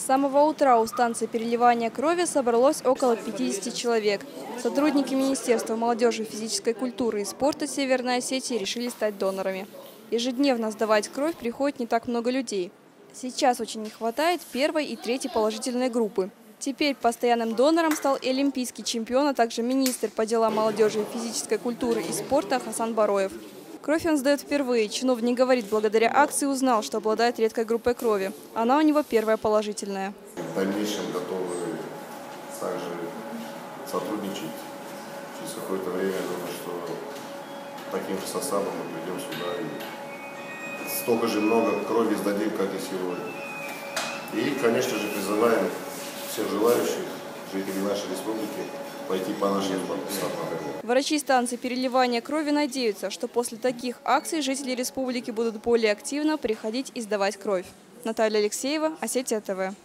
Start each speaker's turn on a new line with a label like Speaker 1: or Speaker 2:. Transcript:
Speaker 1: самого утра у станции переливания крови собралось около 50 человек. Сотрудники Министерства молодежи, физической культуры и спорта Северной Осетии решили стать донорами. Ежедневно сдавать кровь приходит не так много людей. Сейчас очень не хватает первой и третьей положительной группы. Теперь постоянным донором стал и олимпийский чемпион, а также министр по делам молодежи, физической культуры и спорта Хасан Бароев. Кровь он сдает впервые. Чиновник говорит, благодаря акции узнал, что обладает редкой группой крови. Она у него первая положительная.
Speaker 2: В дальнейшем готовы также сотрудничать. Через какое-то время, думаю, что таким же составом мы придем сюда и столько же много крови сдадим, как и сегодня. И, конечно же, призываем всех желающих, жителей нашей республики, пойти по нашим стопам.
Speaker 1: Врачи станции переливания крови надеются, что после таких акций жители республики будут более активно приходить и сдавать кровь. Наталья Алексеева, Осетия ТВ.